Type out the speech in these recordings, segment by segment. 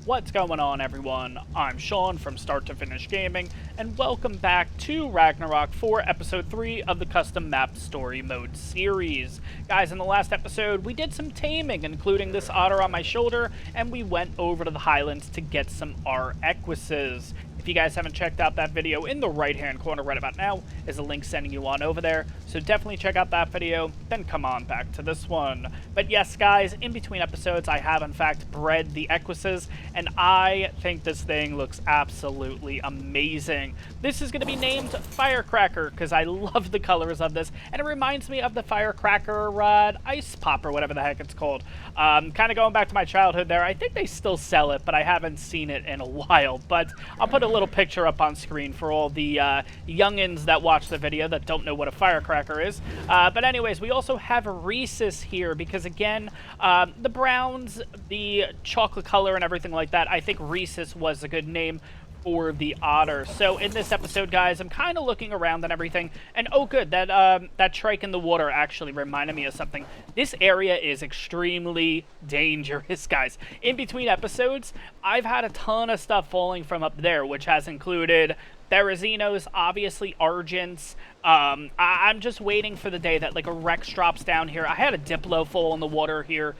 What's going on, everyone? I'm Sean from Start to Finish Gaming, and welcome back to Ragnarok for Episode 3 of the Custom Map Story Mode series. Guys, in the last episode, we did some taming, including this otter on my shoulder, and we went over to the Highlands to get some Equises. If you guys haven't checked out that video, in the right-hand corner right about now is a link sending you on over there, so definitely check out that video, then come on back to this one. But yes, guys, in between episodes, I have, in fact, bred the Equises, and I think this thing looks absolutely amazing. This is going to be named Firecracker, because I love the colors of this, and it reminds me of the Firecracker Ice Pop, or whatever the heck it's called. Kind of going back to my childhood there, I think they still sell it, but I haven't seen it in a while. But I'll put a little picture up on screen for all the youngins that watch the video that don't know what a firecracker is. But anyways, we also have Rhesus here because, again, the browns, the chocolate color and everything like that, I think Rhesus was a good name for the otter. So in this episode, guys, I'm kind of looking around and everything, and oh good, that trike in the water actually reminded me of something. This area is extremely dangerous, guys. In between episodes, I've had a ton of stuff falling from up there, which has included Therazinos, obviously Argents. I'm just waiting for the day that like a Rex drops down here. I had a Diplo fall in the water here.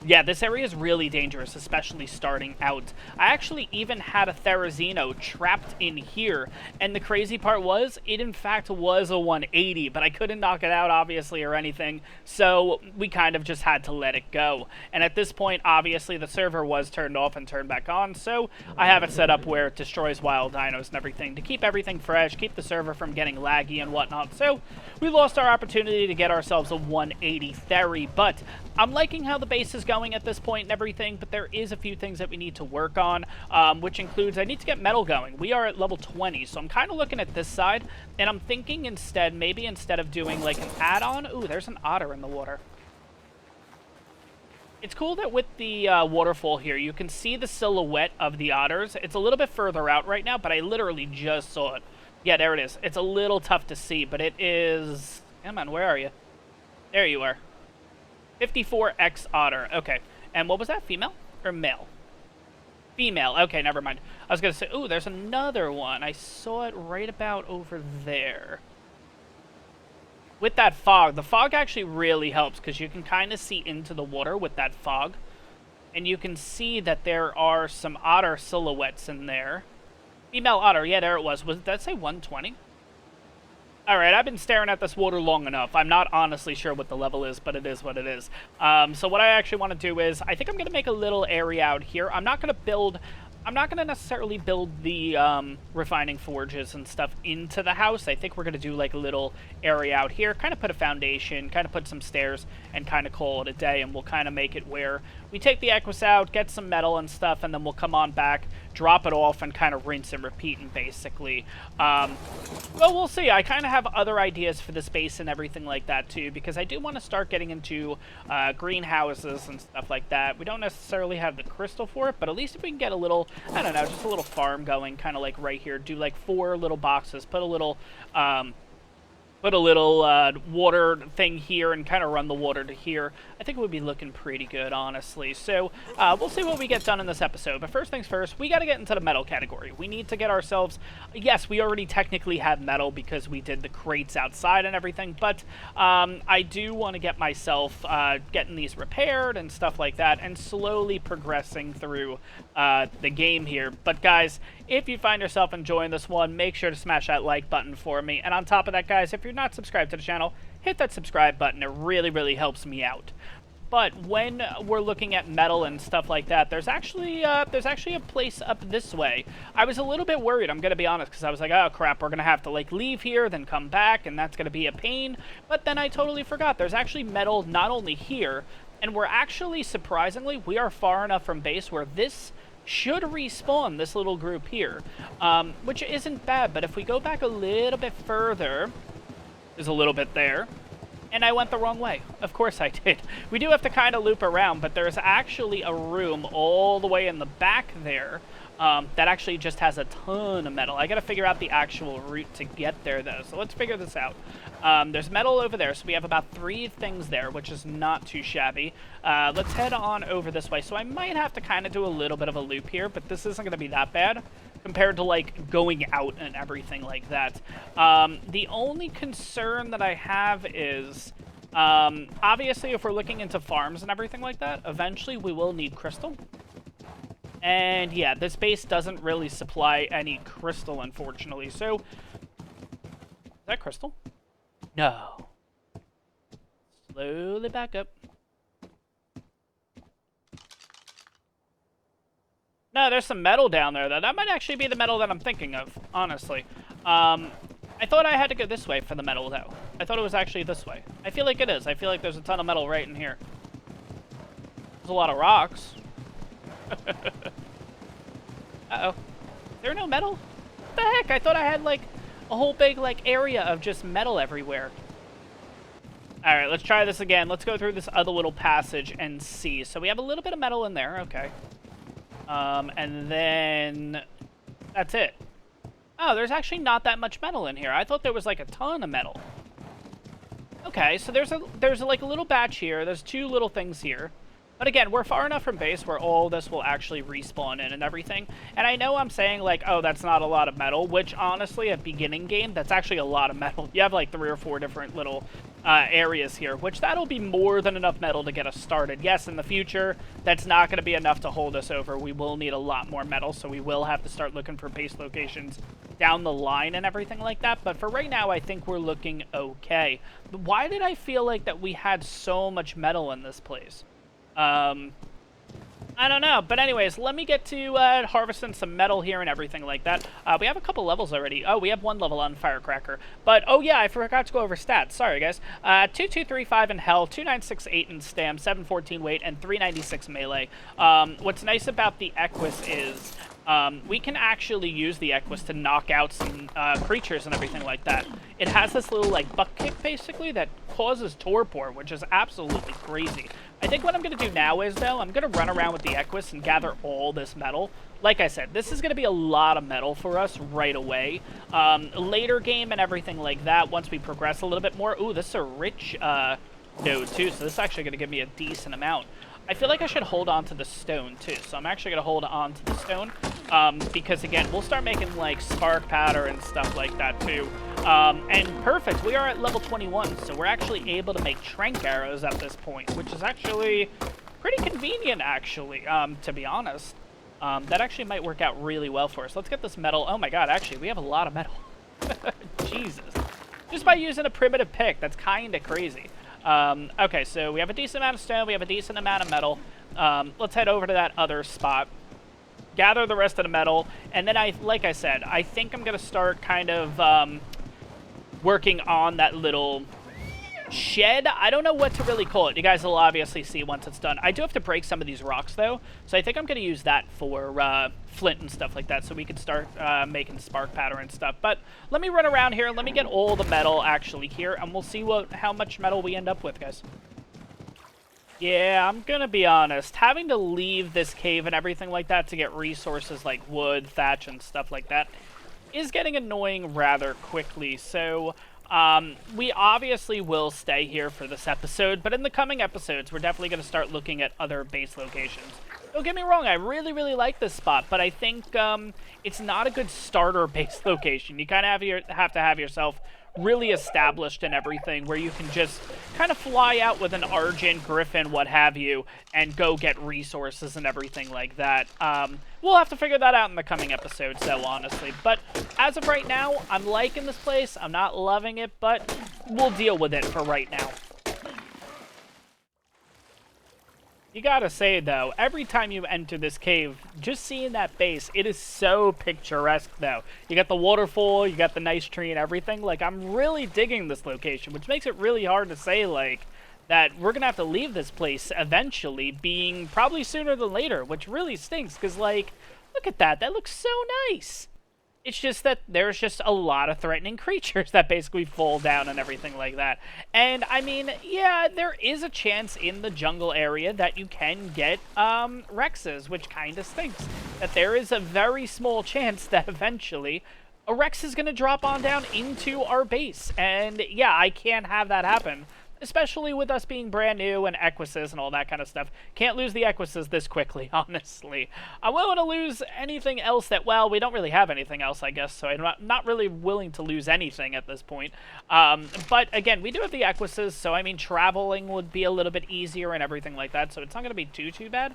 Yeah, this area is really dangerous, especially starting out. I actually even had a Therazino trapped in here, and the crazy part was, it in fact was a 180, but I couldn't knock it out, obviously, or anything, so we kind of just had to let it go. And at this point, obviously, the server was turned off and turned back on, so I have it set up where it destroys wild dinos and everything, to keep everything fresh, keep the server from getting laggy and whatnot. So we lost our opportunity to get ourselves a 180 Theri, but I'm liking how the base is going at this point and everything, but there is a few things that we need to work on, which includes I need to get metal going. We are at level 20, so I'm kind of looking at this side, and I'm thinking instead, maybe instead of doing like an add-on, ooh, there's an otter in the water. It's cool that with the waterfall here, you can see the silhouette of the otters. It's a little bit further out right now, but I literally just saw it. Yeah, there it is. It's a little tough to see, but it is... Come on, where are you? There you are. 54X otter. Okay. And what was that? Female or male? Female. Okay, never mind. I was going to say, ooh, there's another one. I saw it right about over there. With that fog. The fog actually really helps because you can kind of see into the water with that fog. And you can see that there are some otter silhouettes in there. Female otter. Yeah, there it was. Did that say 120? Alright, I've been staring at this water long enough. I'm not honestly sure what the level is, but it is what it is. So what I actually want to do is, I think I'm going to make a little area out here. I'm not going to necessarily build the refining forges and stuff into the house. I think we're going to do like a little area out here, kind of put a foundation, kind of put some stairs, and kind of call it a day. And we'll kind of make it where we take the Equus out, get some metal and stuff, and then we'll come on back, drop it off, and kind of rinse and repeat, and basically. Well, we'll see. I kind of have other ideas for the space and everything like that, too, because I do want to start getting into greenhouses and stuff like that. We don't necessarily have the crystal for it, but at least if we can get a little, I don't know, just a little farm going, kind of like right here. Do like 4 little boxes, put a little water thing here and kind of run the water to here. I think it would be looking pretty good, honestly. So we'll see what we get done in this episode. But first things first, we got to get into the metal category. We need to get ourselves... Yes, we already technically have metal because we did the crates outside and everything. But I do want to get myself getting these repaired and stuff like that and slowly progressing through the game here. But guys, if you find yourself enjoying this one, make sure to smash that like button for me. And on top of that, guys, if you're not subscribed to the channel, hit that subscribe button. It really, really helps me out. But when we're looking at metal and stuff like that, there's actually a place up this way. I was a little bit worried, I'm going to be honest, because I was like, oh crap, we're going to have to like leave here, then come back, and that's going to be a pain. But then I totally forgot. There's actually metal not only here, and we're actually, surprisingly, we are far enough from base where this should respawn, this little group here, which isn't bad. But if we go back a little bit further, there's a little bit there. And I went the wrong way. Of course I did. We do have to kind of loop around, but there's actually a room all the way in the back there that actually just has a ton of metal. I gotta figure out the actual route to get there, though, so let's figure this out. There's metal over there, so we have about 3 things there, which is not too shabby. Let's head on over this way. So I might have to kind of do a little bit of a loop here, but this isn't going to be that bad compared to, like, going out and everything like that. The only concern that I have is, obviously, if we're looking into farms and everything like that, eventually we will need crystal. And, yeah, this base doesn't really supply any crystal, unfortunately. So, is that crystal? No. Slowly back up. No, there's some metal down there, though. That might actually be the metal that I'm thinking of, honestly. I thought I had to go this way for the metal, though. I thought it was actually this way. I feel like it is. I feel like there's a ton of metal right in here. There's a lot of rocks. Uh-oh. Is there no metal? What the heck? I thought I had, like, a whole big, like, area of just metal everywhere. Alright, let's try this again. Let's go through this other little passage and see. So we have a little bit of metal in there. Okay. And then that's it. Oh, there's actually not that much metal in here. I thought there was, like, a ton of metal. Okay, so there's like, a little batch here. There's 2 little things here. But again, we're far enough from base where all this will actually respawn in and everything. And I know I'm saying, like, oh, that's not a lot of metal, which, honestly, at beginning game, that's actually a lot of metal. You have, like, 3 or 4 different little areas here, which that'll be more than enough metal to get us started. Yes, in the future, that's not going to be enough to hold us over. We will need a lot more metal, so we will have to start looking for base locations down the line and everything like that. But for right now, I think we're looking okay. But why did I feel like that we had so much metal in this place? I don't know, but anyways, let me get to harvesting some metal here and everything like that. We have a couple levels already. Oh, we have 1 level on Firecracker. But, oh yeah, I forgot to go over stats. Sorry, guys. 2235 in health, 2968 in stam, 714 weight, and 396 melee. What's nice about the Equus is we can actually use the Equus to knock out some creatures and everything like that. It has this little, like, butt kick, basically, that causes torpor, which is absolutely crazy. I think what I'm going to do now is, though, I'm going to run around with the Equus and gather all this metal. Like I said, this is going to be a lot of metal for us right away. Later game and everything like that, once we progress a little bit more. Ooh, this is a rich node, too, so this is actually going to give me a decent amount. I feel like I should hold on to the stone, too, so I'm actually going to hold on to the stone, because, again, we'll start making, like, spark powder and stuff like that, too. And perfect, we are at level 21, so we're actually able to make Tranq Arrows at this point, which is actually pretty convenient, actually, to be honest. That actually might work out really well for us. Let's get this metal. Oh, my God, actually, we have a lot of metal. Jesus. Just by using a primitive pick, that's kind of crazy. Okay, so we have a decent amount of stone, we have a decent amount of metal. Let's head over to that other spot, gather the rest of the metal, and then like I said, I think I'm going to start kind of working on that little shed. I don't know what to really call it. You guys will obviously see once it's done. I do have to break some of these rocks, though, so I think I'm going to use that for flint and stuff like that, so we can start making spark powder and stuff. But let me run around here. Let me get all the metal actually here, and we'll see how much metal we end up with, guys. Yeah, I'm going to be honest. Having to leave this cave and everything like that to get resources like wood, thatch, and stuff like that is getting annoying rather quickly, so we obviously will stay here for this episode, but in the coming episodes, we're definitely going to start looking at other base locations. Don't get me wrong, I really, really like this spot, but I think it's not a good starter base location. You kind of have to have yourself really established and everything, where you can just kind of fly out with an Argent, Griffin, what have you, and go get resources and everything like that. We'll have to figure that out in the coming episodes, though, honestly. But as of right now, I'm liking this place. I'm not loving it, but we'll deal with it for right now. You gotta say, though, every time you enter this cave, just seeing that base, it is so picturesque, though. You got the waterfall, you got the nice tree and everything. Like, I'm really digging this location, which makes it really hard to say, like, that we're gonna have to leave this place eventually, being probably sooner than later, which really stinks, because, like, look at that. That looks so nice. It's just that there's just a lot of threatening creatures that basically fall down and everything like that. And, I mean, yeah, there is a chance in the jungle area that you can get Rexes, which kind of stinks. That there is a very small chance that eventually a Rex is going to drop on down into our base. And, yeah, I can't have that happen. Especially with us being brand new and Equises and all that kind of stuff. Can't lose the Equises this quickly, honestly. I'm willing to lose anything else that, well, we don't really have anything else, I guess, so I'm not really willing to lose anything at this point. But, again, we do have the Equises, so, I mean, traveling would be a little bit easier and everything like that, so it's not going to be too bad.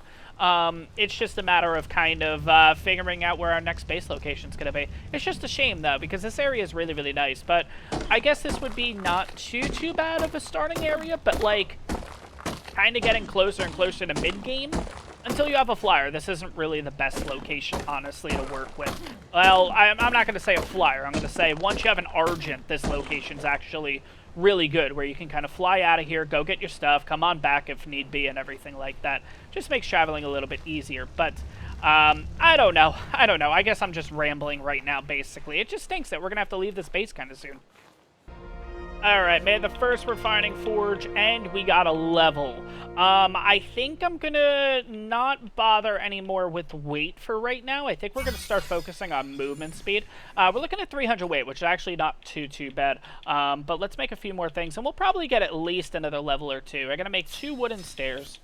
It's just a matter of kind of figuring out where our next base location is going to be. It's just a shame, though, because this area is really, really nice, but I guess this would be not too bad of a starting area, but like kind of getting closer and closer to mid-game until you have a flyer. This isn't really the best location, honestly, to work with. Well, I'm not going to say a flyer. I'm going to say once you have an Argent, this location's actually really good, where you can kind of fly out of here, go get your stuff, come on back if need be, and everything like that. Just makes traveling a little bit easier, but I don't know. I guess I'm just rambling right now, basically. It just stinks that we're going to have to leave this base kind of soon. Alright, made the first refining forge, and we got a level. I think I'm gonna not bother anymore with weight for right now. I think we're gonna start focusing on movement speed. We're looking at 300 weight, which is actually not too bad. But let's make a few more things, and we'll probably get at least another level or two. I'm gonna make 2 wooden stairs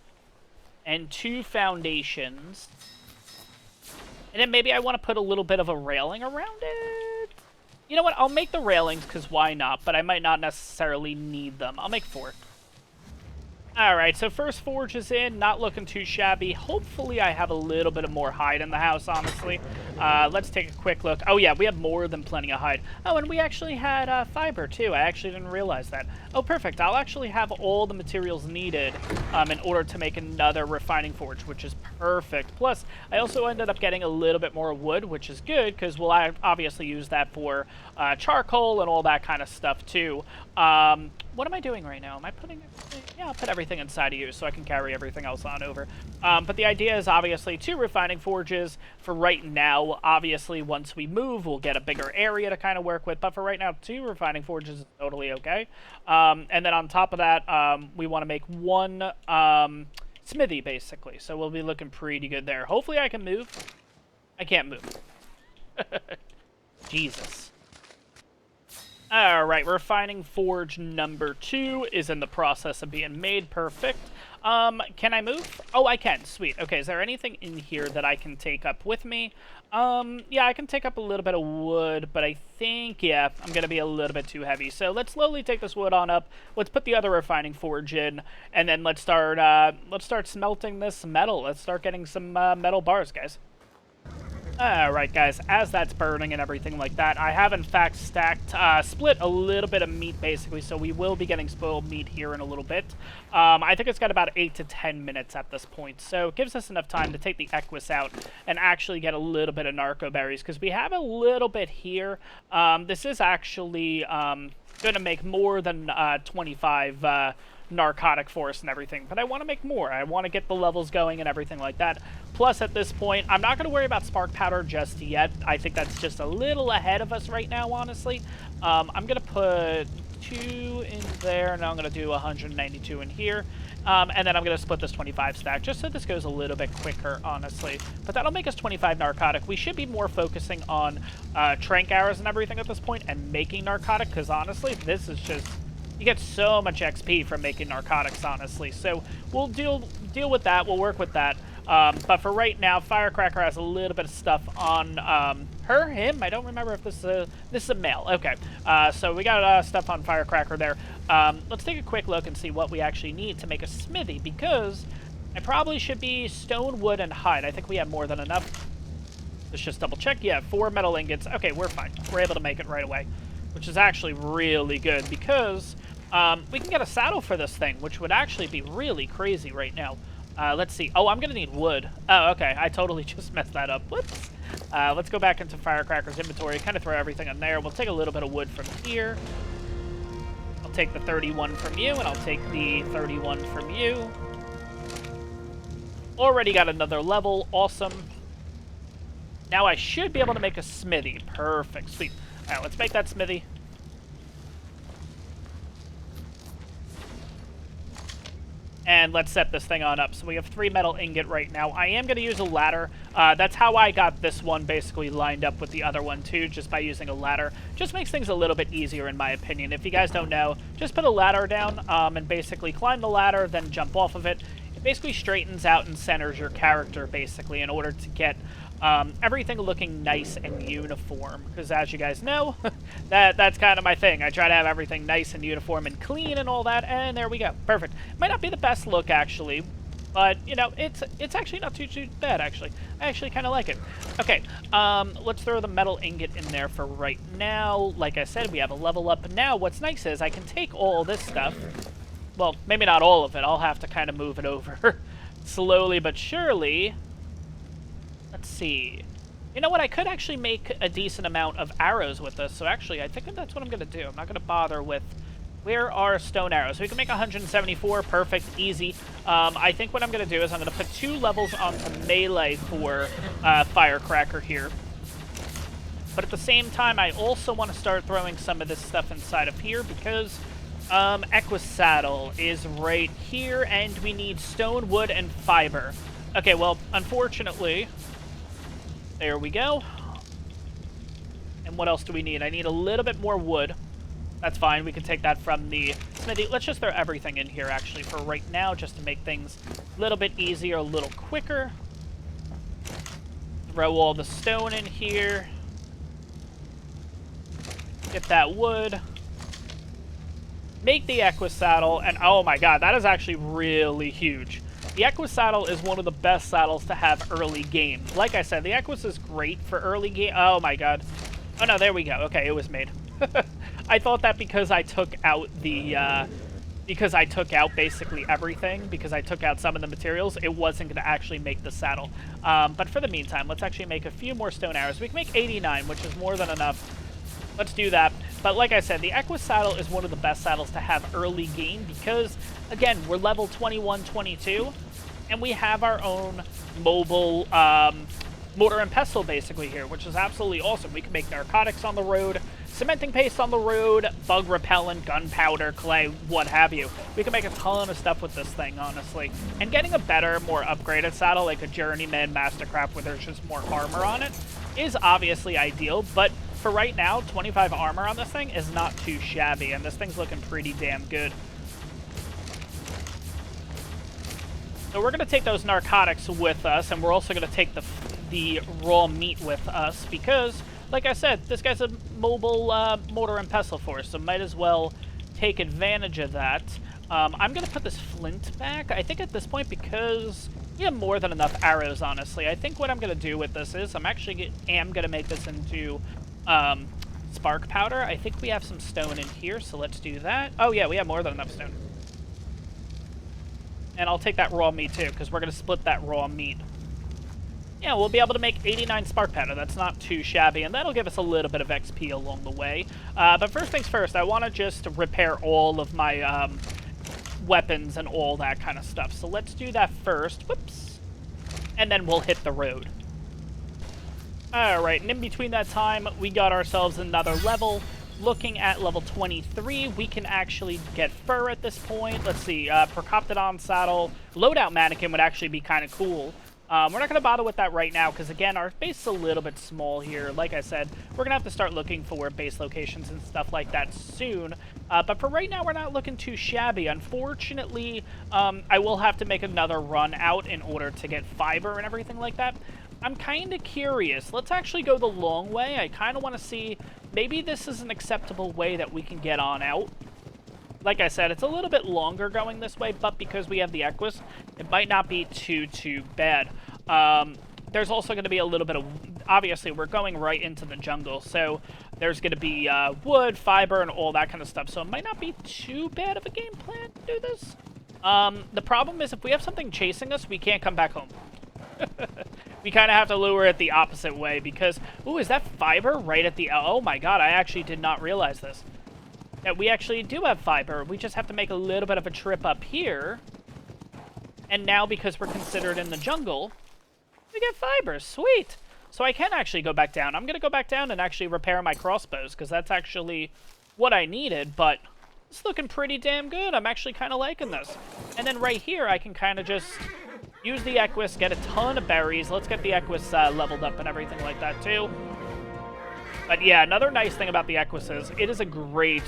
and 2 foundations. And then maybe I want to put a little bit of a railing around it. You know what? I'll make the railings, because why not? But I might not necessarily need them. I'll make 4. Alright, so first forge is in. Not looking too shabby. Hopefully I have a little bit of more hide in the house, honestly. Let's take a quick look. Oh, yeah, we have more than plenty of hide. Oh, and we actually had fiber, too. I actually didn't realize that. Oh, perfect. I'll actually have all the materials needed in order to make another refining forge, which is perfect. Plus, I also ended up getting a little bit more wood, which is good, because we'll obviously use that for charcoal and all that kind of stuff, too. What am I doing right now? Am I putting everything? Yeah, I'll put everything inside of you so I can carry everything else on over. But the idea is obviously 2 refining forges for right now. Obviously, once we move, we'll get a bigger area to kind of work with. But for right now, 2 refining forges is totally okay. And then on top of that, we want to make 1 smithy, basically. So we'll be looking pretty good there. Hopefully I can move. I can't move. Jesus. Alright, refining forge number 2 is in the process of being made. Perfect. Can I move? Oh, I can. Sweet. Okay, is there anything in here that I can take up with me? Yeah, I can take up a little bit of wood, but I think, yeah, I'm going to be a little bit too heavy. So let's slowly take this wood on up. Let's put the other refining forge in, and then let's start smelting this metal. Let's start getting some metal bars, guys. Alright guys, as that's burning and everything like that, I have in fact split a little bit of meat basically, so we will be getting spoiled meat here in a little bit. I think it's got about 8 to 10 minutes at this point, so it gives us enough time to take the Equus out and actually get a little bit of narco berries, because we have a little bit here. This is actually going to make more than 25 narcotic force and everything, but I want to make more. I want to get the levels going and everything like that. Plus, at this point, I'm not going to worry about spark powder just yet. I think that's just a little ahead of us right now, honestly. I'm going to put 2 in there, and I'm going to do 192 in here. And then I'm going to split this 25 stack, just so this goes a little bit quicker, honestly. But that'll make us 25 narcotic. We should be more focusing on Tranq Arrows and everything at this point, and making narcotic, because honestly, this is just... You get so much XP from making narcotics, honestly. So we'll deal with that. We'll work with that. But for right now, Firecracker has a little bit of stuff on him. I don't remember if this is a male. Okay. So we got stuff on Firecracker there. Let's take a quick look and see what we actually need to make a smithy, because I probably should be stone, wood, and hide. I think we have more than enough. Let's just double check. Yeah, 4 metal ingots. Okay, we're fine. We're able to make it right away, which is actually really good, because we can get a saddle for this thing, which would actually be really crazy right now. Let's see. Oh, I'm going to need wood. Oh, okay. I totally just messed that up. Whoops. Let's go back into Firecracker's inventory, kind of throw everything in there. We'll take a little bit of wood from here. I'll take the 31 from you, and I'll take the 31 from you. Already got another level. Awesome. Now I should be able to make a smithy. Perfect. Sweet. All right, let's make that smithy. And let's set this thing on up. So we have 3 metal ingot right now. I am going to use a ladder. That's how I got this one basically lined up with the other one too, just by using a ladder. Just makes things a little bit easier in my opinion. If you guys don't know, just put a ladder down and basically climb the ladder, then jump off of it. It basically straightens out and centers your character basically in order to get everything looking nice and uniform, because as you guys know, that's kind of my thing. I try to have everything nice and uniform and clean and all that, and there we go. Perfect. Might not be the best look, actually, but, you know, it's actually not too bad, actually. I actually kind of like it. Okay, let's throw the metal ingot in there for right now. Like I said, we have a level up. Now, what's nice is I can take all this stuff. Well, maybe not all of it. I'll have to kind of move it over slowly but surely. Let's see. You know what? I could actually make a decent amount of arrows with this. So actually, I think that's what I'm going to do. I'm not going to bother with... Where are stone arrows? We can make 174. Perfect. Easy. I think what I'm going to do is I'm going to put 2 levels onto melee for Firecracker here. But at the same time, I also want to start throwing some of this stuff inside of here because Saddle is right here, and we need stone, wood, and fiber. Okay, well, unfortunately... There we go. And what else do we need? I need a little bit more wood. That's fine. We can take that from the smithy. Let's just throw everything in here, actually, for right now, just to make things a little bit easier, a little quicker. Throw all the stone in here. Get that wood. Make the Saddle, and oh my god, that is actually really huge. The Saddle is one of the best saddles to have early game. Like I said, the Equus is great for early game. Oh my god. Oh no, there we go. Okay, it was made. I thought that because I took out the, because I took out basically everything, because I took out some of the materials, it wasn't going to actually make the saddle. But for the meantime, let's actually make a few more stone arrows. We can make 89, which is more than enough. Let's do that. But like I said, the Saddle is one of the best saddles to have early game because, again, we're level 21, 22, and we have our own mobile mortar and pestle basically here, which is absolutely awesome. We can make narcotics on the road, cementing paste on the road, bug repellent, gunpowder, clay, what have you. We can make a ton of stuff with this thing, honestly. And getting a better, more upgraded saddle, like a Journeyman Mastercraft where there's just more armor on it, is obviously ideal, but for right now, 25 armor on this thing is not too shabby, and this thing's looking pretty damn good. So we're going to take those narcotics with us, and we're also going to take the raw meat with us, because, like I said, this guy's a mobile mortar and pestle force, so might as well take advantage of that. I'm going to put this flint back, I think at this point, because we have more than enough arrows, honestly. I think what I'm going to do with this is I'm actually going to make this into... spark powder. I think we have some stone in here, so let's do that. Oh yeah, we have more than enough stone. And I'll take that raw meat too, because we're going to split that raw meat. Yeah, we'll be able to make 89 spark powder. That's not too shabby, and that'll give us a little bit of XP along the way. But first things first, I want to just repair all of my weapons and all that kind of stuff. So let's do that first. Whoops. And then we'll hit the road. Alright, and in between that time, we got ourselves another level. Looking at level 23, we can actually get fur at this point. Let's see, Iguanodon Saddle. Loadout Mannequin would actually be kind of cool. We're not going to bother with that right now, because again, our base is a little bit small here. Like I said, we're going to have to start looking for base locations and stuff like that soon. But for right now, we're not looking too shabby. Unfortunately, I will have to make another run out in order to get fiber and everything like that. I'm kind of curious. Let's actually go the long way. I kind of want to see, maybe this is an acceptable way that we can get on out. Like I said, it's a little bit longer going this way, but because we have the Equus, it might not be too bad. There's also going to be a little bit of, obviously, we're going right into the jungle, so there's going to be wood, fiber, and all that kind of stuff, so it might not be too bad of a game plan to do this. The problem is if we have something chasing us, we can't come back home. We kind of have to lure it the opposite way because... Ooh, is that fiber right at the... Oh my god, I actually did not realize this. That we actually do have fiber. We just have to make a little bit of a trip up here. And now, because we're considered in the jungle, we get fiber. Sweet. So I can actually go back down. I'm going to go back down and actually repair my crossbows, because that's actually what I needed, but it's looking pretty damn good. I'm actually kind of liking this. And then right here, I can kind of just use the Equus, get a ton of berries. Let's get the Equus leveled up and everything like that, too. But yeah, another nice thing about the Equus is it is a great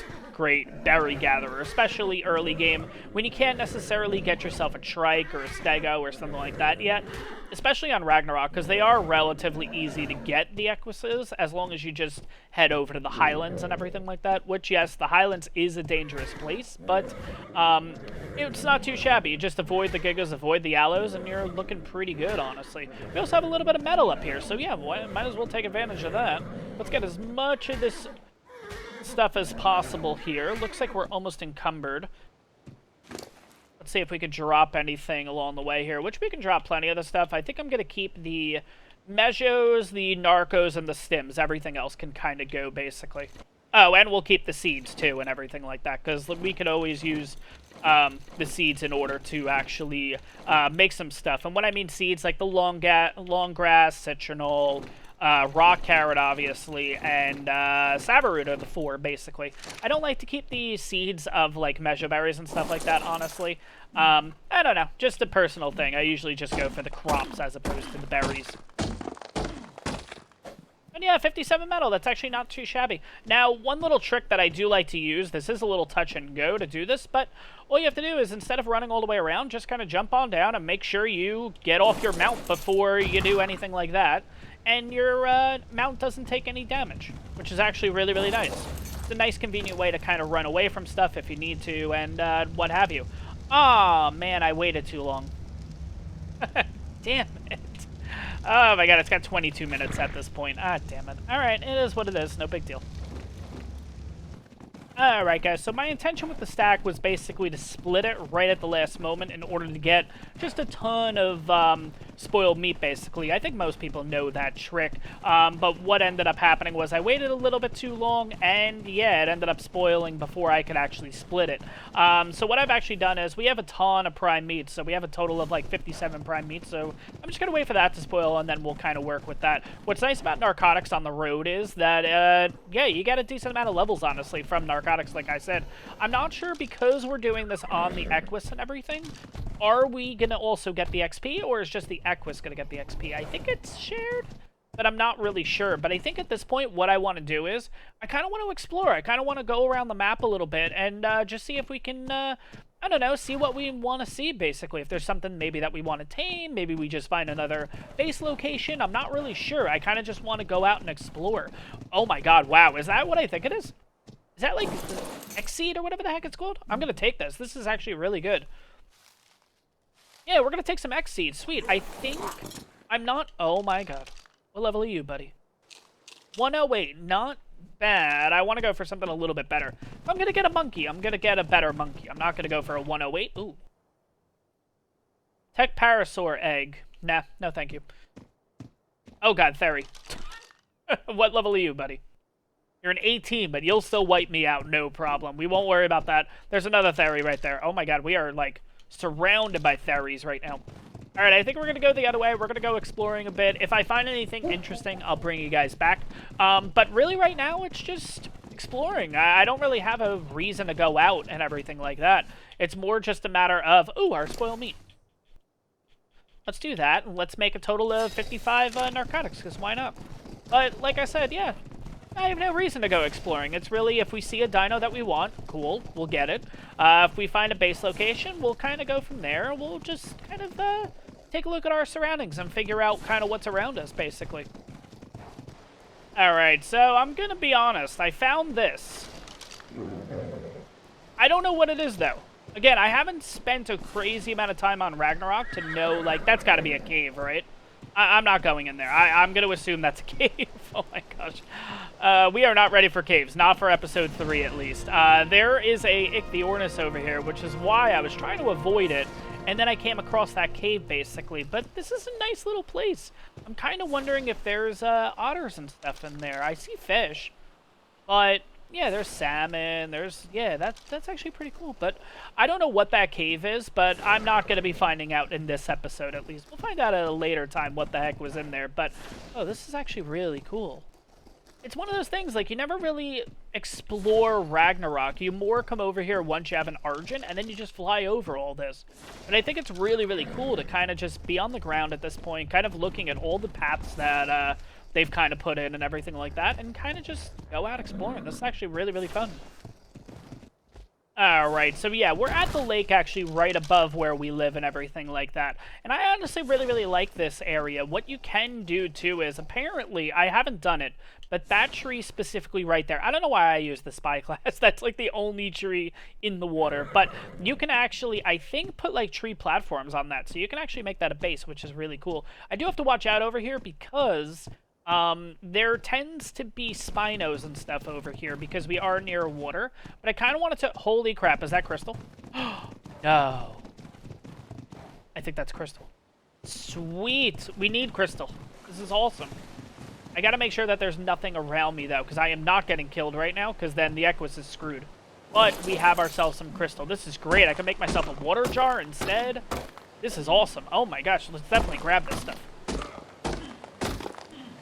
berry gatherer, especially early game, when you can't necessarily get yourself a Trike or a Stego or something like that yet, especially on Ragnarok, because they are relatively easy to get, the Equises, as long as you just head over to the Highlands and everything like that, which, yes, the Highlands is a dangerous place, but it's not too shabby. You just avoid the Gigas, avoid the Aloes, and you're looking pretty good, honestly. We also have a little bit of metal up here, so yeah, might as well take advantage of that. Let's get as much of this stuff as possible here. Looks like we're almost encumbered. Let's see if we could drop anything along the way here, which we can drop plenty of the stuff. I think I'm going to keep the Mejos, the Narcos, and the Stims. Everything else can kind of go, basically. Oh, and we'll keep the seeds, too, and everything like that, because we could always use the seeds in order to actually make some stuff. And when I mean seeds, like the long grass, citronal, rock carrot, obviously, and Sabaroot are the 4, basically. I don't like to keep the seeds of, like, Mejo berries and stuff like that, honestly. I don't know. Just a personal thing. I usually just go for the crops as opposed to the berries. And yeah, 57 metal. That's actually not too shabby. Now, one little trick that I do like to use, this is a little touch and go to do this, but all you have to do is, instead of running all the way around, just kind of jump on down and make sure you get off your mount before you do anything like that. And your mount doesn't take any damage, which is actually really, really nice. It's a nice, convenient way to kind of run away from stuff if you need to, and what have you. Aw, man, I waited too long. Damn it. Oh my god, it's got 22 minutes at this point. Ah, damn it. Alright, it is what it is. No big deal. Alright, guys, so my intention with the stack was basically to split it right at the last moment in order to get just a ton of spoiled meat, basically. I think most people know that trick, but what ended up happening was I waited a little bit too long, and yeah, it ended up spoiling before I could actually split it. So what I've actually done is we have a ton of prime meat, so we have a total of like 57 prime meat, so I'm just going to wait for that to spoil, and then we'll kind of work with that. What's nice about narcotics on the road is that, yeah, you get a decent amount of levels, honestly, from narcotics. Like I said, I'm not sure, because we're doing this on the Equus and everything, are we going to also get the XP, or is just the Equus going to get the XP? I think it's shared, but I'm not really sure. But I think at this point, what I want to do is, I kind of want to explore. I kind of want to go around the map a little bit and just see if we can, I don't know, see what we want to see, basically. If there's something maybe that we want to tame, maybe we just find another base location. I'm not really sure. I kind of just want to go out and explore. Oh my god, wow, is that what I think it is? Is that like X-Seed or whatever the heck it's called? I'm going to take this. This is actually really good. Yeah, we're going to take some X-Seed. Sweet. I think I'm not... Oh my god. What level are you, buddy? 108. Not bad. I want to go for something a little bit better. If I'm going to get a monkey, I'm going to get a better monkey. I'm not going to go for a 108. Ooh. Tech Parasaur egg. Nah, no thank you. Oh god, Theory. What level are you, buddy? You're an 18, but you'll still wipe me out, no problem. We won't worry about that. There's another Theory right there. Oh my god, we are, like, surrounded by Theories right now. Alright, I think we're going to go the other way. We're going to go exploring a bit. If I find anything interesting, I'll bring you guys back. But really right now, it's just exploring. I don't really have a reason to go out and everything like that. It's more just a matter of, ooh, our spoiled meat. Let's do that, and let's make a total of 55 narcotics, because why not? But, like I said, yeah. I have no reason to go exploring. It's really, if we see a dino that we want, cool, we'll get it. If we find a base location, we'll kind of go from there. We'll just kind of take a look at our surroundings and figure out kind of what's around us, basically. Alright, so I'm going to be honest. I found this. I don't know what it is, though. Again, I haven't spent a crazy amount of time on Ragnarok to know, like, that's got to be a cave, right? I'm not going in there. I'm going to assume that's a cave. Oh my gosh. We are not ready for caves. Not for episode 3, at least. There is a Ichthyornis over here, which is why I was trying to avoid it. And then I came across that cave, basically. But this is a nice little place. I'm kind of wondering if there's otters and stuff in there. I see fish. But Yeah, there's salmon. Yeah, that's actually pretty cool. But I don't know what that cave is, but I'm not going to be finding out in this episode, at least. We'll find out at a later time what the heck was in there. But, oh, this is actually really cool. It's one of those things, like, you never really explore Ragnarok. You more come over here once you have an Argent, and then you just fly over all this. But I think it's really, really cool to kind of just be on the ground at this point, kind of looking at all the paths that they've kind of put in and everything like that, and kind of just go out exploring. This is actually really, really fun. Alright, so yeah, we're at the lake actually right above where we live and everything like that. And I honestly really, really like this area. What you can do, too, is apparently, I haven't done it, but that tree specifically right there, I don't know why I use the spyglass. That's like the only tree in the water. But you can actually, I think, put like tree platforms on that. So you can actually make that a base, which is really cool. I do have to watch out over here because there tends to be Spinos and stuff over here because we are near water. But I kind of wanted to... Holy crap, is that crystal? No. I think that's crystal. Sweet. We need crystal. This is awesome. I gotta make sure that there's nothing around me, though, because I am not getting killed right now, because then the Equus is screwed. But we have ourselves some crystal. This is great. I can make myself a water jar instead. This is awesome. Oh my gosh, let's definitely grab this stuff.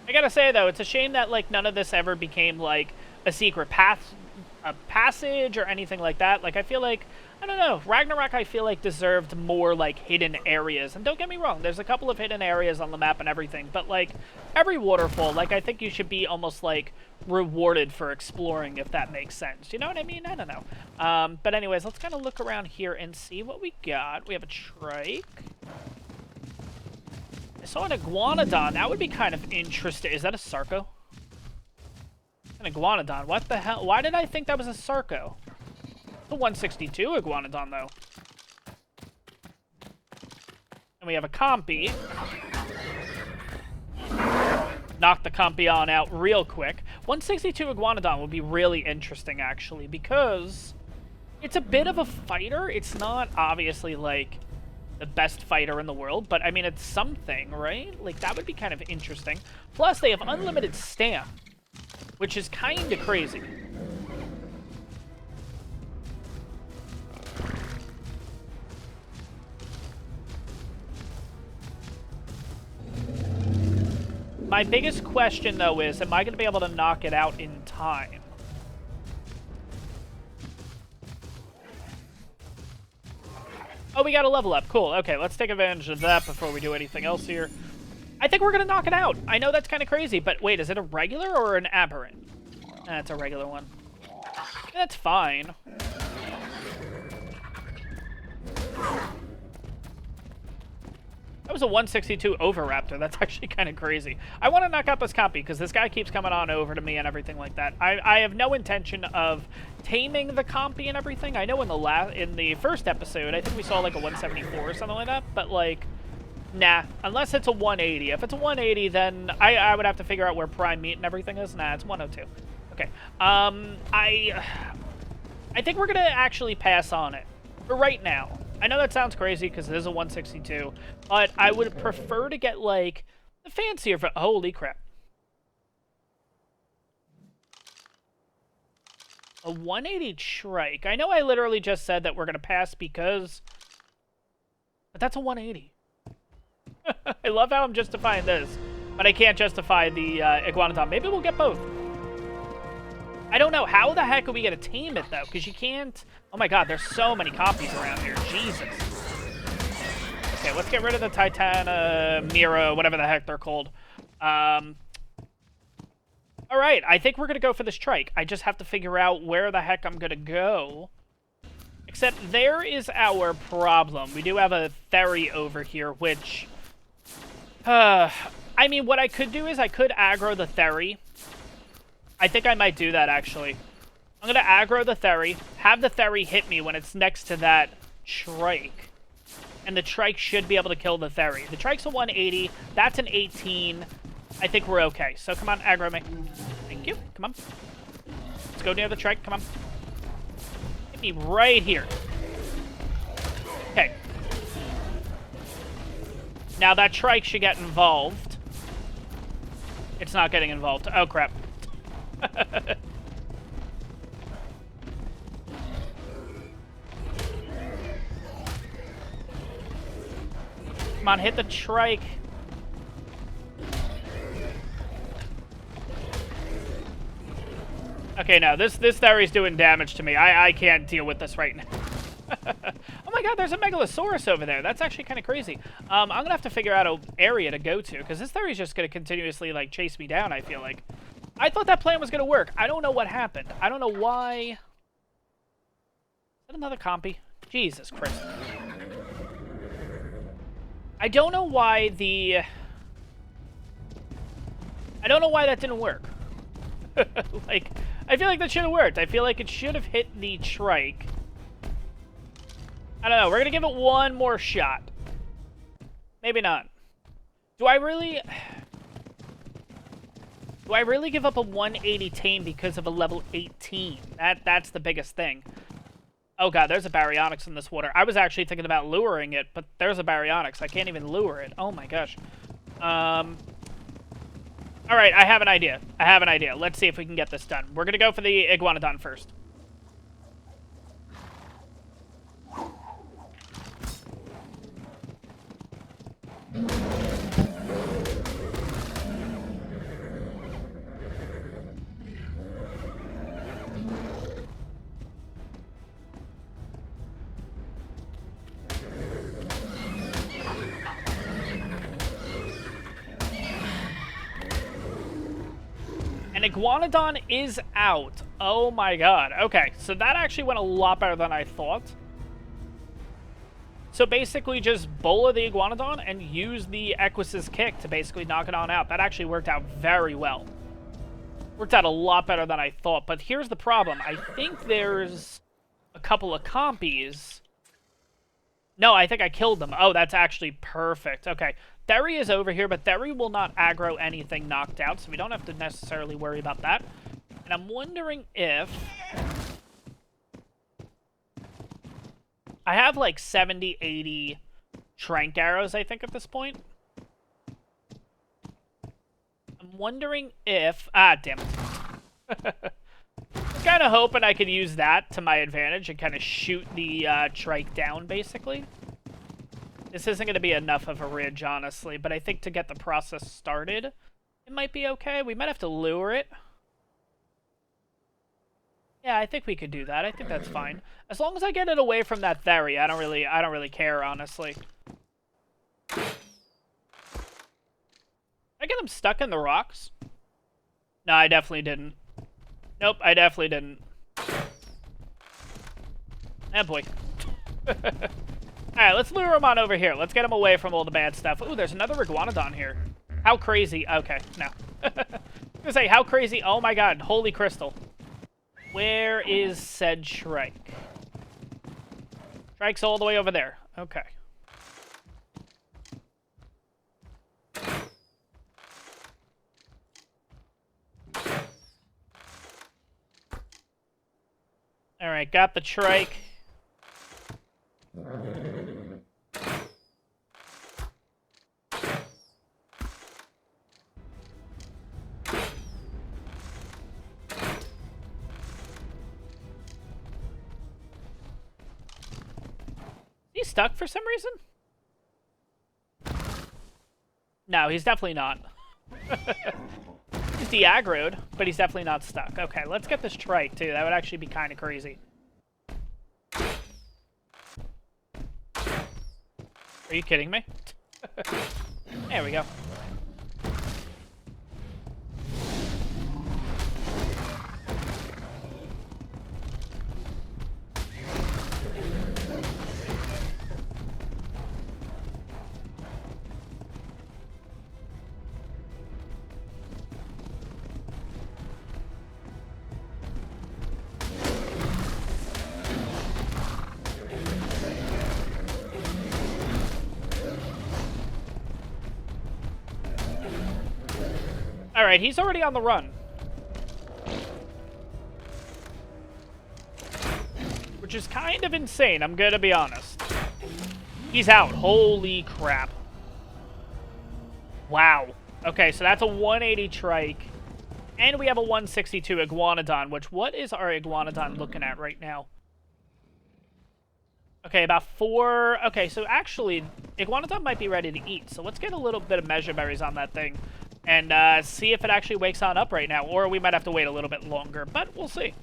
I gotta say, though, it's a shame that, like, none of this ever became, like, a secret passage or anything like that. Like, I feel like, I don't know, Ragnarok, I feel like, deserved more, like, hidden areas. And don't get me wrong, there's a couple of hidden areas on the map and everything, but, like, every waterfall, like, I think you should be almost, like, rewarded for exploring, if that makes sense. You know what I mean? I don't know. But anyways, let's kind of look around here and see what we got. We have a trike. I saw an Iguanodon. That would be kind of interesting. Is that a Sarco? An Iguanodon. What the hell? Why did I think that was a Sarco? The 162 Iguanodon, though. And we have a Compy. Knock the Compy out real quick. 162 Iguanodon would be really interesting, actually, because it's a bit of a fighter. It's not obviously, like, the best fighter in the world, but, I mean, it's something, right? Like, that would be kind of interesting. Plus, they have unlimited stamina, which is kind of crazy. My biggest question, though, is, am I going to be able to knock it out in time? Oh, we got a level up. Cool. Okay, let's take advantage of that before we do anything else here. I think we're going to knock it out. I know that's kind of crazy, but wait, is it a regular or an aberrant? That's a regular one. That's fine. That was a 162 Oviraptor. That's actually kind of crazy. I want to knock out this Compy because this guy keeps coming on over to me and everything like that. I have no intention of taming the Compy and everything. I know in the first episode, I think we saw like a 174 or something like that, but like, nah, unless it's a 180. If it's a 180, then I would have to figure out where prime meat and everything is. Nah, it's 102. Okay. I think we're going to actually pass on it for right now. I know that sounds crazy because it is a 162, but I would prefer to get, like, the fancier... Holy crap. A 180 Trike. I know I literally just said that we're going to pass because... But that's a 180. I love how I'm justifying this, but I can't justify the Iguanodon. Maybe we'll get both. I don't know. How the heck are we going to tame it, though? Because you can't... Oh, my God. There's so many copies around here. Jesus. Okay, let's get rid of the Mira, whatever the heck they're called. All right. I think we're going to go for this trike. I just have to figure out where the heck I'm going to go. Except there is our problem. We do have a ferry over here, which... I mean, what I could do is I could aggro the ferry. I think I might do that, actually. I'm going to aggro the Thery, have the Thery hit me when it's next to that Trike. And the Trike should be able to kill the Thery. The Trike's a 180. That's an 18. I think we're okay. So come on, aggro me. Thank you. Come on. Let's go near the Trike. Come on. Hit me right here. Okay. Now that Trike should get involved. It's not getting involved. Oh, crap. Come on, hit the trike. Okay, no, this theory's doing damage to me. I can't deal with this right now. Oh my god, there's a Megalosaurus over there. That's actually kind of crazy. I'm gonna have to figure out an area to go to, because this theory's just gonna continuously, like, chase me down, I feel like. I thought that plan was gonna work. I don't know what happened. I don't know why... Is that another compy? Jesus Christ. I don't know why the... I don't know why that didn't work. Like, I feel like that should have worked. I feel like it should have hit the trike. I don't know. We're going to give it one more shot. Maybe not. Do I really give up a 180 tame because of a level 18? That's the biggest thing. Oh god, there's a baryonyx in this water. I was actually thinking about luring it, but there's a baryonyx. I can't even lure it. Oh my gosh. Alright, I have an idea. Let's see if we can get this done. We're going to go for the Iguanodon first. And Iguanodon is out. Oh my god. Okay, so that actually went a lot better than I thought. So basically just bola the Iguanodon and use the Equus's kick to basically knock it on out. That actually worked out very well. Worked out a lot better than I thought. But here's the problem. I think there's a couple of compies. No, I think I killed them. Oh, that's actually perfect. Okay. Theory is over here, but Theory will not aggro anything knocked out, so we don't have to necessarily worry about that. And I'm wondering if... I have like 70, 80 Tranq Arrows, I think, at this point. I'm wondering if... Ah, damn it. I'm kind of hoping I could use that to my advantage and kind of shoot the Trike down, basically. This isn't going to be enough of a ridge, honestly, but I think to get the process started, it might be okay. We might have to lure it. Yeah, I think we could do that. I think that's fine. As long as I get it away from that Theory, I don't really care, honestly. I get him stuck in the rocks? No, I definitely didn't. Nope, I definitely didn't. Oh boy. Alright, let's lure him on over here. Let's get him away from all the bad stuff. Ooh, there's another Iguanodon here. How crazy. Okay, no. I was gonna say, how crazy. Oh my god, holy crystal. Where is said Trike? Trike's all the way over there. Okay. Alright, got the Trike. He's stuck for some reason? No, he's definitely not. He's de-aggroed, but he's definitely not stuck. Okay, let's get this Trike, too. That would actually be kind of crazy. Are you kidding me? There we go. Alright, he's already on the run. Which is kind of insane, I'm gonna be honest. He's out. Holy crap. Wow. Okay, so that's a 180 Trike. And we have a 162 Iguanodon, which, what is our Iguanodon looking at right now? Okay, about 4. Okay, so actually, Iguanodon might be ready to eat. So let's get a little bit of measure berries on that thing and see if it actually wakes on up right now. Or we might have to wait a little bit longer, but we'll see.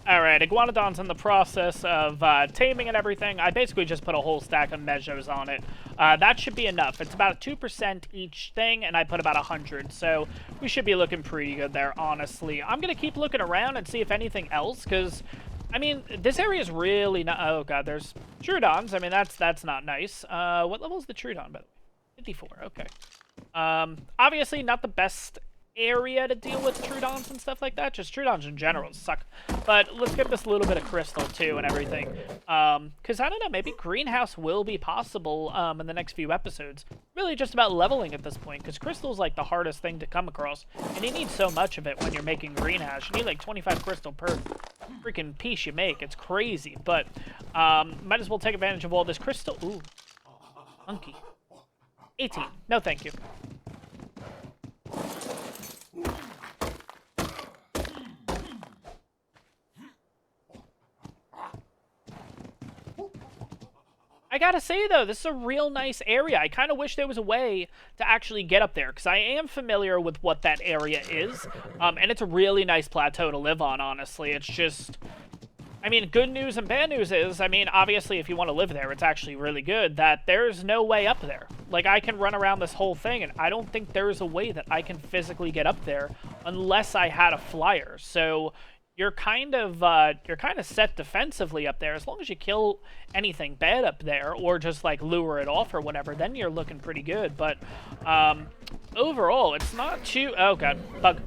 Alright, Iguanodon's in the process of taming and everything. I basically just put a whole stack of measures on it. That should be enough. It's about 2% each thing, and I put about 100, so we should be looking pretty good there, honestly. I'm going to keep looking around and see if anything else, because, I mean, this area is really not... Oh, God, there's Troodons. I mean, that's not nice. What level is the Troodon, by the way? 54, okay. Obviously, not the best area to deal with Troodons and stuff like that. Just Troodons in general suck. But let's get this little bit of crystal too and everything. Because I don't know, maybe greenhouse will be possible in the next few episodes. Really just about leveling at this point, because crystal's like the hardest thing to come across. And you need so much of it when you're making greenhouse. You need like 25 crystal per freaking piece you make. It's crazy. But might as well take advantage of all this crystal. Ooh. Monkey. 18. No thank you. I gotta say, though, this is a real nice area. I kind of wish there was a way to actually get up there, because I am familiar with what that area is, and it's a really nice plateau to live on, honestly. It's just... I mean, good news and bad news is, I mean, obviously, if you want to live there, it's actually really good that there's no way up there. Like, I can run around this whole thing, and I don't think there's a way that I can physically get up there unless I had a flyer. So... You're kind of set defensively up there. As long as you kill anything bad up there, or just like lure it off or whatever, then you're looking pretty good. But overall, it's not too... Oh god, bug.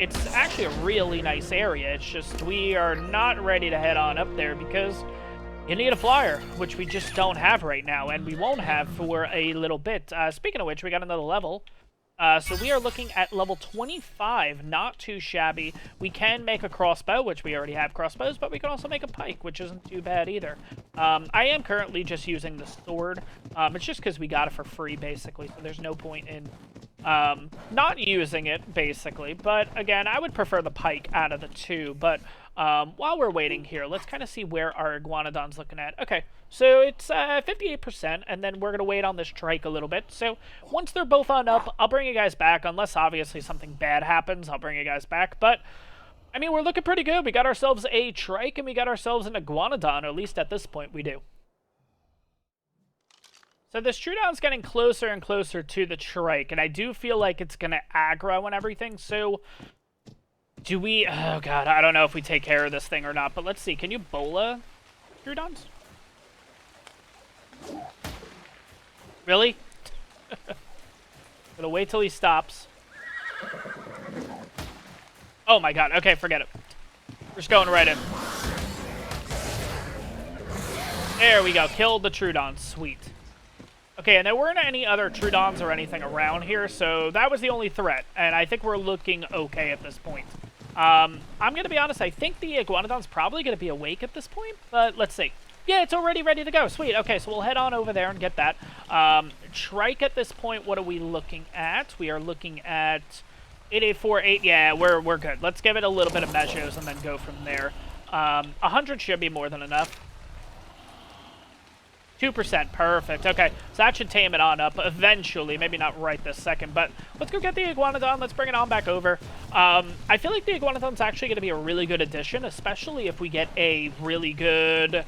It's actually a really nice area. It's just we are not ready to head on up there because you need a flyer, which we just don't have right now, and we won't have for a little bit. Speaking of which, we got another level. So we are looking at level 25, not too shabby. We can make a crossbow, which we already have crossbows, but we can also make a pike, which isn't too bad either. I am currently just using the sword. It's just because we got it for free, basically, so there's no point in not using it, basically. But, again, I would prefer the pike out of the two, but... while we're waiting here, let's kind of see where our Iguanodon's looking at. Okay, so it's 58%, and then we're going to wait on this Trike a little bit. So once they're both on up, I'll bring you guys back. Unless, obviously, something bad happens, I'll bring you guys back. But, I mean, we're looking pretty good. We got ourselves a Trike, and we got ourselves an Iguanodon, or at least at this point we do. So this Troodon's getting closer and closer to the Trike, and I do feel like it's going to aggro and everything, so... Do we... Oh, God, I don't know if we take care of this thing or not, but let's see. Can you bola Troodons? Really? Gonna wait till he stops. Oh, my God. Okay, forget it. We're just going right in. There we go. Killed the Troodon. Sweet. Okay, and there weren't any other Troodons or anything around here, so that was the only threat, and I think we're looking okay at this point. I'm going to be honest, I think the Iguanodon's probably going to be awake at this point, but let's see. Yeah, it's already ready to go. Sweet. Okay, so we'll head on over there and get that. Trike at this point, what are we looking at? We are looking at 8848. Yeah, we're good. Let's give it a little bit of measures and then go from there. 100 should be more than enough. 2%, perfect. Okay, so that should tame it on up eventually. Maybe not right this second, but let's go get the Iguanodon. Let's bring it on back over. I feel like the Iguanodon's actually going to be a really good addition, especially if we get a really good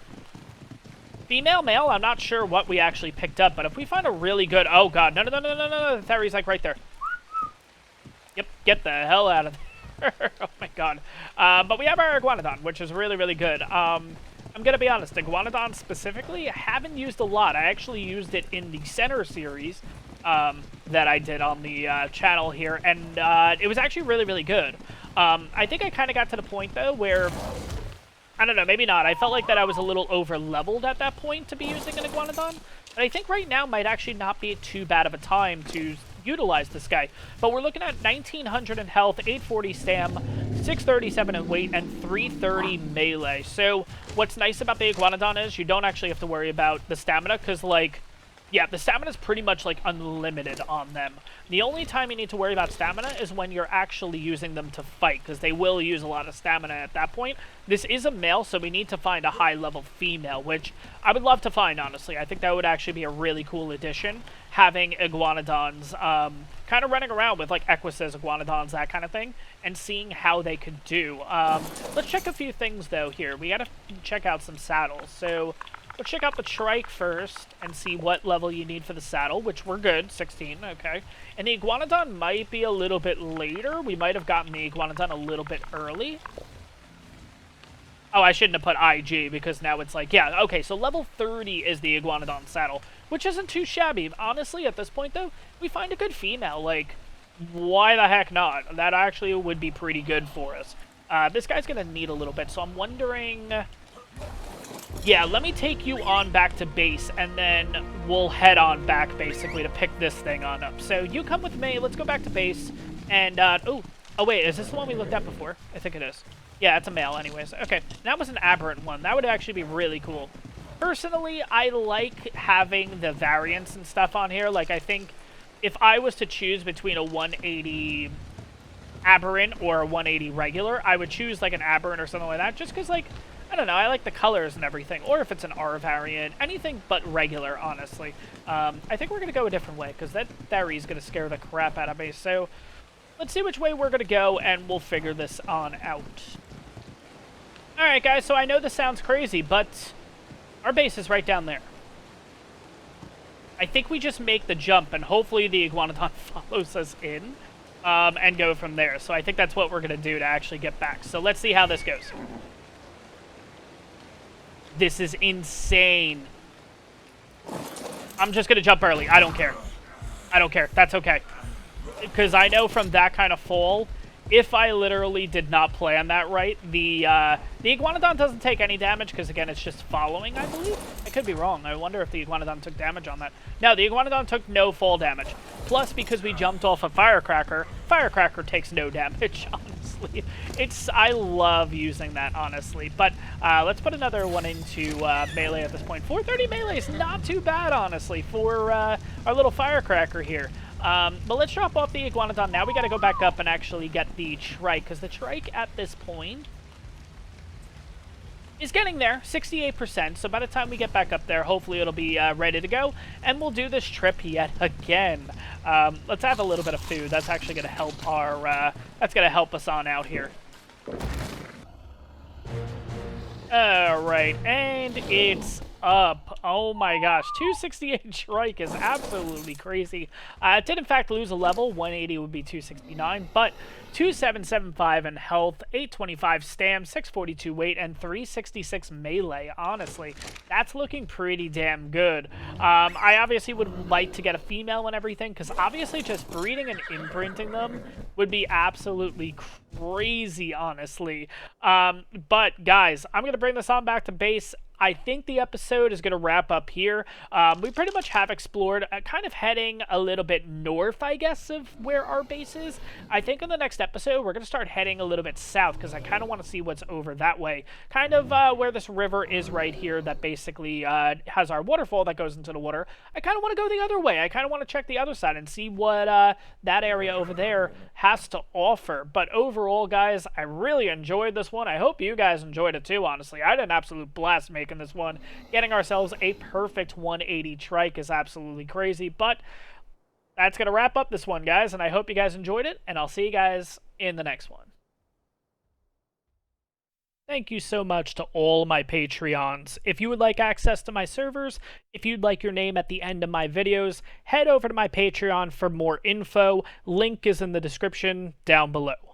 Female, male, I'm not sure what we actually picked up, but if we find a really good... Oh, God. No, no, no, no, no, no, no. The Thery's, like, right there. Yep, get the hell out of there. Oh, my God. But we have our Iguanodon, which is really, really good. I'm going to be honest. Iguanodon specifically, I haven't used a lot. I actually used it in the Center series that I did on the channel here, and it was actually really, really good. I think I kind of got to the point, though, where... I don't know, maybe not. I felt like that I was a little over-leveled at that point to be using an Iguanodon. But I think right now might actually not be too bad of a time to utilize this guy. But we're looking at 1900 in health, 840 stam, 637 in weight, and 330 melee. So what's nice about the Iguanodon is you don't actually have to worry about the stamina, because, like, yeah, the stamina is pretty much, like, unlimited on them. The only time you need to worry about stamina is when you're actually using them to fight, because they will use a lot of stamina at that point. This is a male, so we need to find a high-level female, which I would love to find, honestly. I think that would actually be a really cool addition, having Iguanodons kind of running around with, like, Equises, Iguanodons, that kind of thing, and seeing how they could do. Let's check a few things, though, here. We gotta check out some saddles. So... let's check out the Trike first and see what level you need for the saddle, which we're good, 16, okay. And the Iguanodon might be a little bit later. We might have gotten the Iguanodon a little bit early. Oh, I shouldn't have put IG because now it's like, yeah, okay, so level 30 is the Iguanodon Saddle, which isn't too shabby. Honestly, at this point, though, we find a good female. Like, why the heck not? That actually would be pretty good for us. This guy's going to need a little bit, so I'm wondering... yeah, let me take you on back to base, and then we'll head on back, basically, to pick this thing on up. So you come with me, let's go back to base, and, oh, wait, is this the one we looked at before? I think it is. Yeah, it's a male anyways. Okay, that was an aberrant one. That would actually be really cool. Personally, I like having the variants and stuff on here. Like, I think if I was to choose between a 180 aberrant or a 180 regular, I would choose, like, an aberrant or something like that, just because, like, I don't know, I like the colors and everything. Or if it's an R variant, anything but regular, honestly. I think we're going to go a different way, because that Thery's going to scare the crap out of me. So, let's see which way we're going to go, and we'll figure this on out. Alright, guys, so I know this sounds crazy, but our base is right down there. I think we just make the jump, and hopefully the Iguanodon follows us in, and go from there. So I think that's what we're going to do to actually get back. So let's see how this goes. This is insane. I'm just going to jump early. I don't care. I don't care. That's okay. Because I know from that kind of fall, if I literally did not plan that right, the Iguanodon doesn't take any damage because, again, it's just following, I believe. I could be wrong. I wonder if the Iguanodon took damage on that. No, the Iguanodon took no fall damage. Plus, because we jumped off a Firecracker, Firecracker takes no damage, honestly. I love using that, honestly. But let's put another one into melee at this point. 430 melee is not too bad, honestly, for our little Firecracker here. But let's drop off the Iguanodon. Now we got to go back up and actually get the Trike, because the Trike at this point is getting there, 68%. So by the time we get back up there, hopefully it'll be ready to go, and we'll do this trip yet again. Let's have a little bit of food. That's actually going to help our. That's going to help us on out here. All right, and it's up. Oh my gosh, 268 Trike is absolutely crazy. It did in fact lose a level. 180 would be 269, but 2775 in health, 825 stam, 642 weight, and 366 melee. Honestly, that's looking pretty damn good. I obviously would like to get a female and everything, because obviously just breeding and imprinting them would be absolutely crazy, honestly. But guys, I'm going to bring this on back to base. I think the episode is going to wrap up here. We pretty much have explored, kind of heading a little bit north, I guess, of where our base is. I think in the next episode, we're going to start heading a little bit south, because I kind of want to see what's over that way. Kind of where this river is right here that basically has our waterfall that goes into the water. I kind of want to go the other way. I kind of want to check the other side and see what that area over there has to offer. But overall, guys, I really enjoyed this one. I hope you guys enjoyed it too, honestly. I had an absolute blast making this one. Getting ourselves a perfect 180 Trike is absolutely crazy, but that's going to wrap up this one, guys, and I hope you guys enjoyed it, and I'll see you guys in the next one. Thank you so much to all my Patreons. If you would like access to my servers, if you'd like your name at the end of my videos, head over to my Patreon for more info. Link is in the description down below.